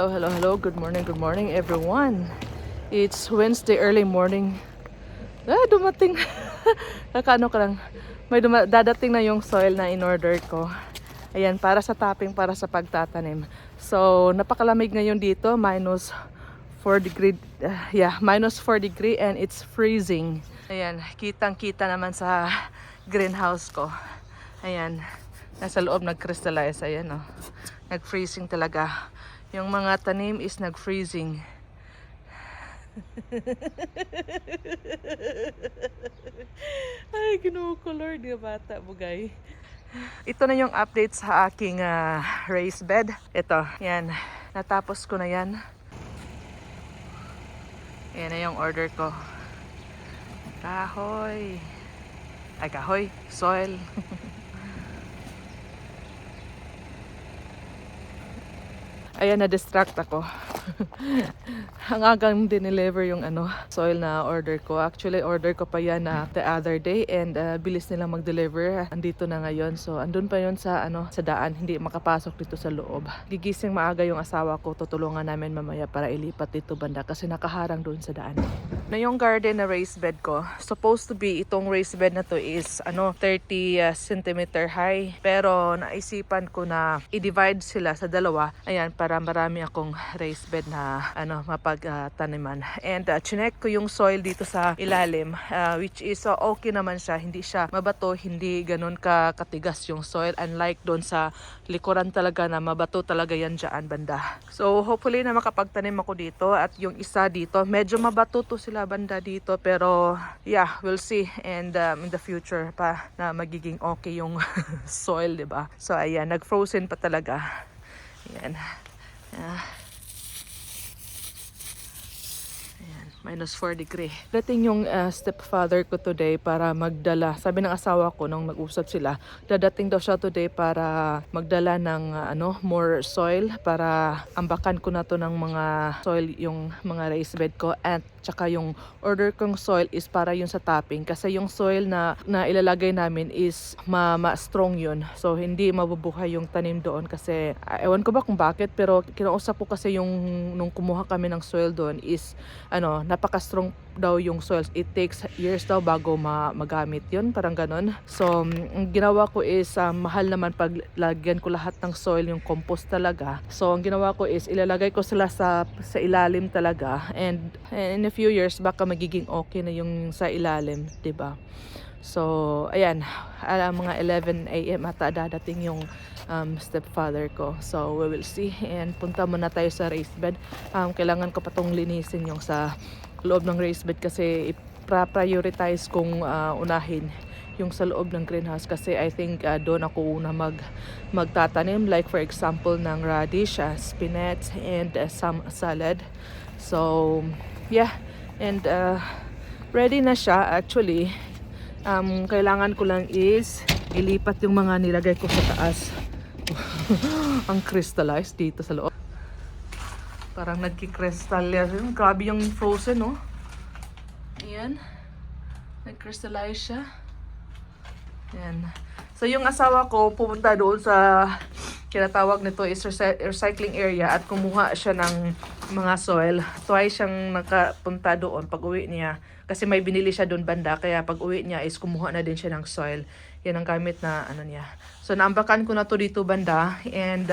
Hello. Good morning everyone. It's Wednesday early morning. Dumating. Kakaano ka lang. Dadating na yung soil na in-order ko. Ayan, para sa topping, para sa pagtatanim. So, napakalamig ngayon dito. Minus 4 degree. Minus 4 degree and it's freezing. Ayan, kitang-kita naman sa greenhouse ko. Ayan, nasa loob nag-crystallize. Ayan, oh. Nag-freezing talaga. Yung mga tanim is nag-freezing. Ay, kinukulor di bata, bugay. Ito na yung update sa aking raised bed. Ito, yan. Natapos ko na yan. Yan na yung order ko. Kahoy. Ay, kahoy. Soil. Ayan, na-distract ako. Hanggang dineliver yung soil na order ko. Actually, order ko pa yan the other day and bilis nilang mag-deliver. Andito na ngayon. So, andun pa yun sa daan. Hindi makapasok dito sa loob. Gigising maaga yung asawa ko. Tutulungan namin mamaya para ilipat dito banda kasi nakaharang doon sa daan. Na yung garden na raised bed ko, supposed to be itong raised bed na to is 30 cm high. Pero naisipan ko na i-divide sila sa dalawa. Ayan, para marami akong raised bed na mapagtaniman. And chinek ko yung soil dito sa ilalim, which is okay naman siya. Hindi siya mabato, hindi ganun katigas yung soil. Unlike doon sa likuran talaga na mabato talaga yan dyan banda. So hopefully na makapagtanim ako dito. At yung isa dito, medyo mabato to sila banda dito. Pero yeah, we'll see. And in the future pa na magiging okay yung soil, diba? So ayan, nag-frozen pa talaga. Ayan. Ayan, minus 4 degree. Dating yung stepfather ko today para magdala. Sabi ng asawa ko nung nag-usap sila, dadating daw siya today para magdala ng more soil para ambakan ko na to ng mga soil yung mga raised bed ko. At tsaka yung order kong soil is para yung sa topping kasi yung soil na ilalagay namin is ma-strong yun. So hindi mabubuhay yung tanim doon kasi ewan ko ba kung bakit, pero kinausap ko kasi yung nung kumuha kami ng soil doon is napaka-strong daw yung soil. It takes years daw bago magamit yun, parang ganon. So ang ginawa ko is mahal naman pag lagyan ko lahat ng soil, yung compost talaga. So ang ginawa ko is ilalagay ko sila sa ilalim talaga and in a few years baka magiging okay na yung sa ilalim, 'di ba? So ayan, mga 11 AM ata dadating yung stepfather ko. So we will see and punta muna tayo sa raised bed. Kailangan ko pa tong linisin yung sa loob ng raised bed kasi prioritize kong unahin yung sa loob ng greenhouse kasi I think doon ako una magtatanim, like for example ng radish, spinach and some salad. So yeah, and ready na siya actually. Kailangan ko lang is ilipat yung mga nilagay ko sa taas. Ang crystallized dito sa loob. Parang nagki-crystal yan. Grabe yung frozen, no? Ayan. Nag-crystallize siya. Ayan. So yung asawa ko pumunta doon sa kinatawag nito is recycling area at kumuha siya ng mga soil. Twice siyang nakapunta doon pag uwi niya. Kasi may binili siya doon banda. Kaya pag uwi niya is kumuha na din siya ng soil. Yan ang gamit na niya. So naambakan ko na to dito banda. And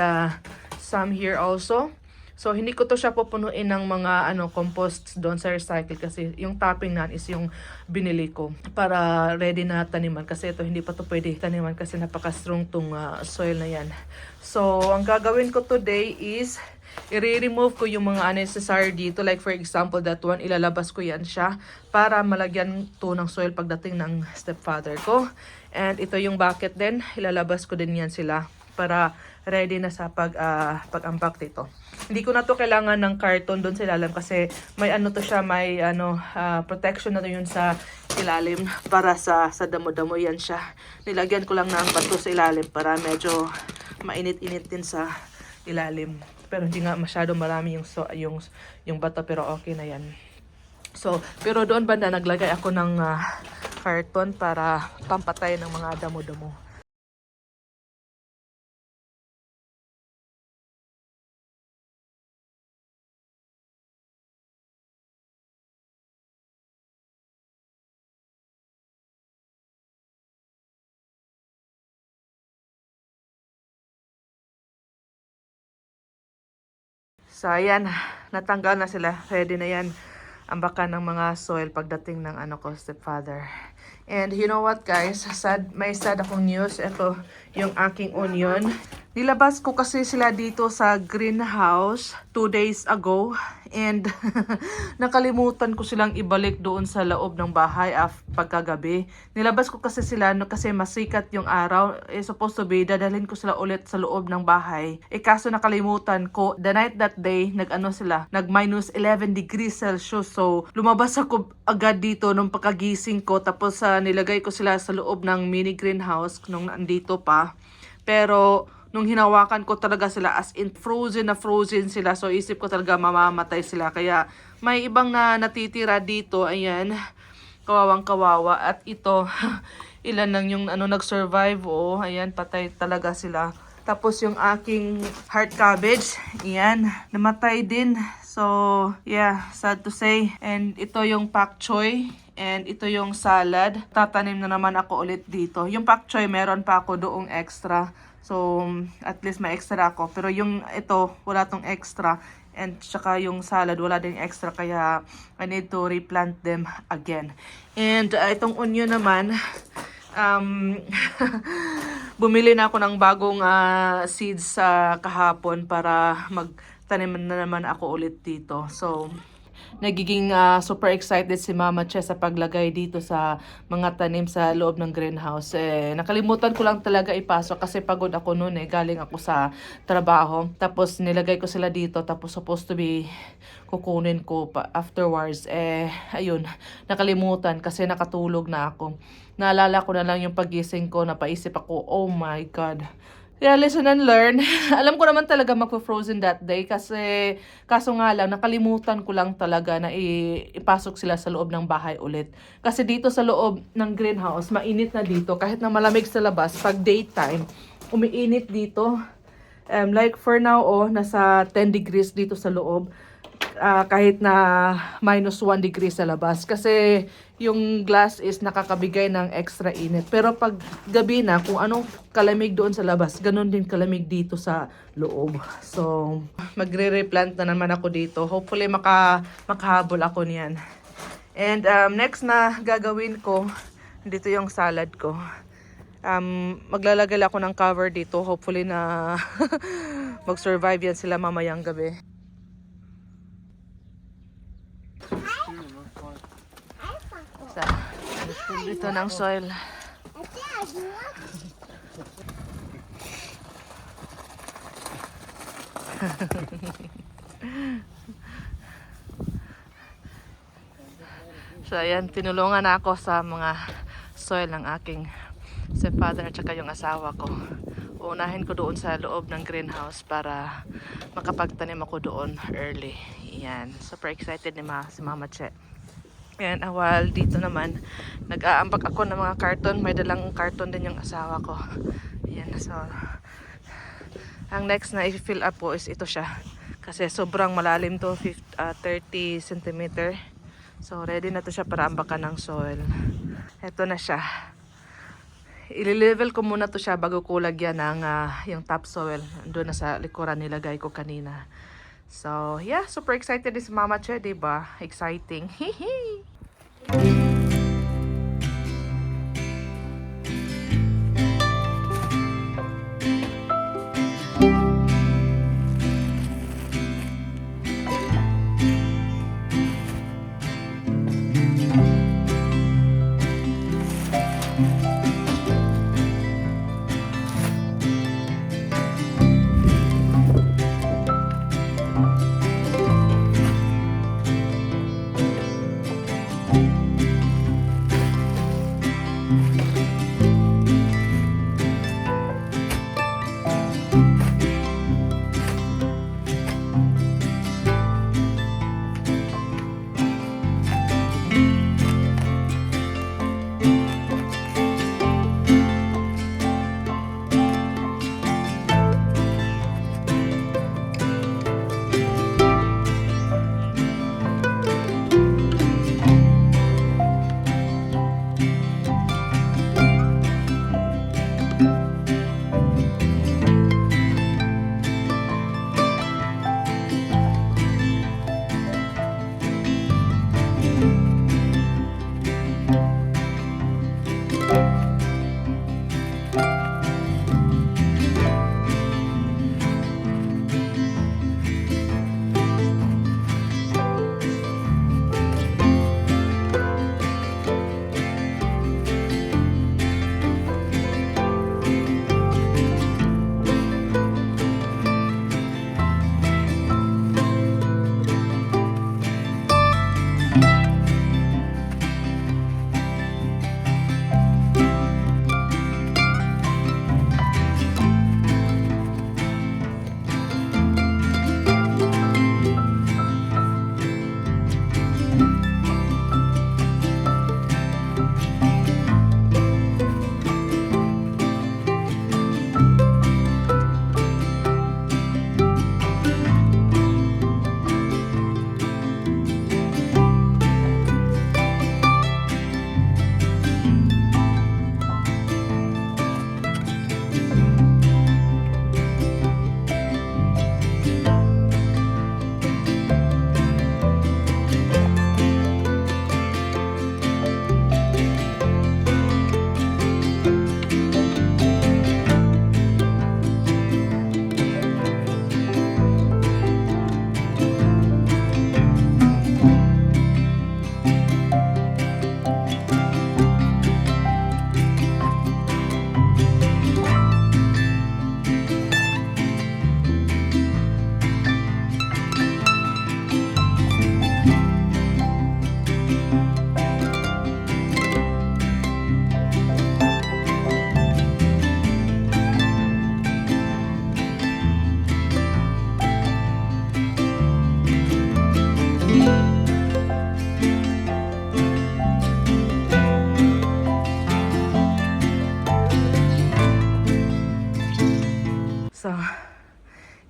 some here also. So hindi ko to siya pupunuin ng mga compost doon sa recycle kasi yung topping na is yung binili ko para ready na taniman kasi ito hindi pa to pwede taniman kasi napaka-strong tong soil na yan. So ang gagawin ko today is i-remove ko yung mga unnecessary dito, like for example that one, ilalabas ko yan siya para malagyan to ng soil pagdating ng stepfather ko. And ito yung bucket din, ilalabas ko din yan sila para ready na sa pag-unpack dito. Hindi ko na to kailangan ng carton doon sa ilalim kasi may to siya, may protection na to yun sa ilalim para sa damo-damo yan siya. Nilagyan ko lang ng bato sa ilalim para medyo mainit-init din sa ilalim. Pero hindi nga masyado marami yung bato pero okay na yan. So, pero doon banda naglagay ako ng carton para pampatay ng mga damo-damo. So, ayan, natanggal na sila. Ready na yan. Ambakan ng mga soil pagdating ng ano ko, stepfather. And you know what guys, may sad akong news. Ito, yung aking onion. Nilabas ko kasi sila dito sa greenhouse 2 days ago. And nakalimutan ko silang ibalik doon sa loob ng bahay pagkagabi. Nilabas ko kasi sila kasi masikat yung araw. Supposed to be, dadalhin ko sila ulit sa loob ng bahay. Kaso nakalimutan ko, the night that day, nag minus 11 degrees Celsius. So, lumabas ako agad dito nung pagkagising ko. Tapos nilagay ko sila sa loob ng mini greenhouse nung nandito pa. Pero, nung hinawakan ko talaga sila as in frozen na frozen sila. So isip ko talaga mamamatay sila. Kaya may ibang natitira dito. Ayan. Kawawang kawawa. At ito, ilan lang yung nag-survive. Oh, ayan, patay talaga sila. Tapos yung aking heart cabbage, ayan, namatay din. So, yeah, sad to say. And ito yung pak choy. And ito yung salad. Tatanim na naman ako ulit dito. Yung pak choy, meron pa ako doong extra. So, at least may extra ako. Pero yung ito, wala tong extra. And saka yung salad, wala din extra. Kaya, I need to replant them again. And itong onion naman, bumili na ako ng bagong seeds kahapon para magtanim na naman ako ulit dito. So, nagiging super excited si Mama Che sa paglagay dito sa mga tanim sa loob ng greenhouse. Nakalimutan ko lang talaga ipasok kasi pagod ako noon galing ako sa trabaho. Tapos nilagay ko sila dito tapos supposed to be kukunin ko pa afterwards. Ayun, nakalimutan kasi nakatulog na ako. Naalala ko na lang yung pagising ko, napaisip ako, oh my God. Yeah, lesson and learn. Alam ko naman talaga magpo-frozen that day kasi kaso nga lang nakalimutan ko lang talaga na ipasok sila sa loob ng bahay ulit. Kasi dito sa loob ng greenhouse, mainit na dito kahit na malamig sa labas pag daytime, umiinit dito. Like for now nasa 10 degrees dito sa loob. Kahit na minus 1 degree sa labas. Kasi yung glass is nakakabigay ng extra init. Pero pag gabi na, kung anong kalamig doon sa labas, ganun din kalamig dito sa loob. So, magre-replant na naman ako dito. Hopefully, makahabol ako niyan. And next na gagawin ko, dito yung salad ko. Maglalagay ako ng cover dito. Hopefully na mag-survive yan sila mamayang gabi. Dito ng soil. So ayan, tinulungan ako sa mga soil ng aking stepfather at saka yung asawa ko. Uunahin ko doon sa loob ng greenhouse para makapagtanim ako doon early. Yan, super excited si Mama Che. And while dito naman, nag-aambak ako ng mga karton. May dalang karton din yung asawa ko. Ayan, so ang next na i-fill up po is ito siya. Kasi sobrang malalim to, 30 cm. So ready na to siya para ambakan ng soil. Ito na siya. I-level ko muna to siya bago ko lagyan ng yung topsoil. Doon na sa likuran nilagay ko kanina. So, yeah, super excited si Mama Che, diba? Exciting. Hihi!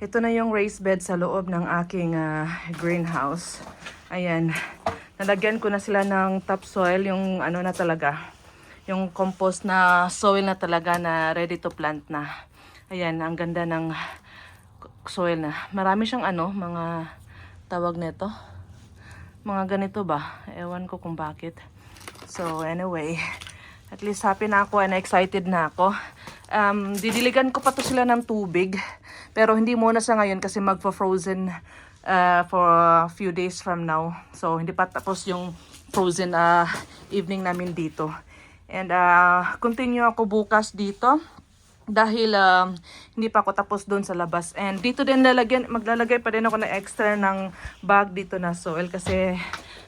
Ito na yung raised bed sa loob ng aking greenhouse. Ayan. Nalagyan ko na sila ng topsoil, yung ano na talaga, yung compost na soil na talaga na ready to plant na. Ayan, ang ganda ng soil na. Marami siyang ano, mga tawag nito. Mga ganito ba? Ewan ko kung bakit. So anyway, at least happy na ako and excited na ako. Didiligan ko pa to sila ng tubig. Pero hindi muna sa ngayon kasi magpo-frozen for a few days from now. So hindi pa tapos yung frozen evening namin dito. And continue ako bukas dito. Dahil hindi pa ako tapos doon sa labas. And dito din maglalagay pa din ako ng extra ng bag dito na soil. Kasi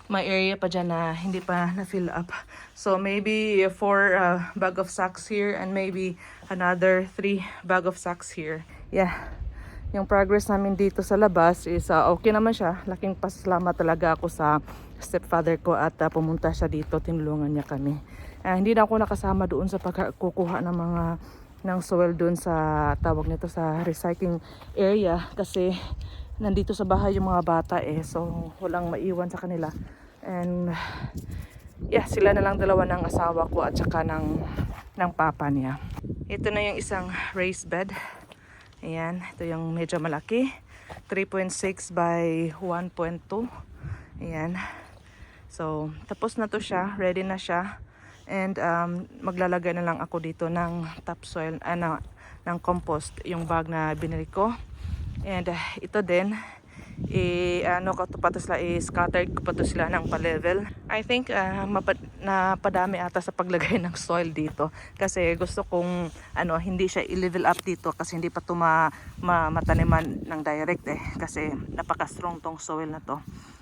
may area pa dyan na hindi pa na-fill up. So maybe 4 bag of sacks here and maybe another 3 bag of sacks here. Yeah. Yung progress namin dito sa labas is okay naman siya. Laking pasalamat talaga ako sa stepfather ko at pumunta siya dito. Tinulungan niya kami. Hindi na ako nakasama doon sa pagkukuha ng soil doon sa tawag nito sa recycling area kasi nandito sa bahay yung mga bata so walang maiwan sa kanila. And yeah, sila na lang dalawa ng asawa ko at saka ng papa niya. Ito na yung isang raised bed. Ayan, ito yung medyo malaki. 3.6 by 1.2. Ayan. So, tapos na to siya. Ready na siya. And maglalagay na lang ako dito ng topsoil, ng compost, yung bag na binili ko. And ito din, scatter ko pa to sila ng pa-level. I think napadami ata sa paglagay ng soil dito. Kasi gusto kong hindi siya i-level up dito kasi hindi pa to mataniman ng direct kasi napaka-strong tong soil na to.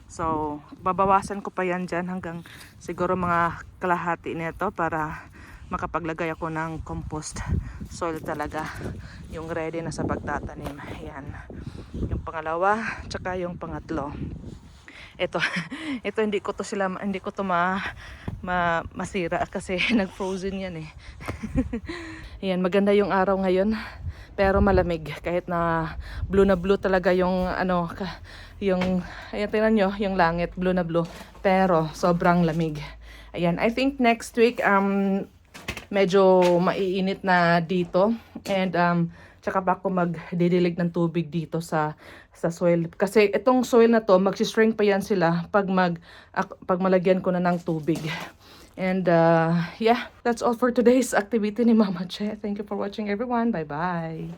So, babawasan ko pa yan dyan hanggang siguro mga kalahati nito para makapaglagay ako ng compost soil talaga. Yung ready na sa pagtatanim. Ayan. Yung pangalawa, tsaka yung pangatlo. Ito hindi ko to masira kasi nag-frozen yan Ayan, maganda yung araw ngayon. Pero malamig kahit na blue talaga yung ayan, tingnan nyo yung langit, blue na blue, pero sobrang lamig. Ayan, I think next week medyo maiinit na dito and tsaka pa ako magdidilig ng tubig dito sa soil kasi itong soil na to magsishrink pa yan sila pag malagyan ko na ng tubig. And yeah, that's all for today's activity ni Mama Che. Thank you for watching everyone. Bye bye.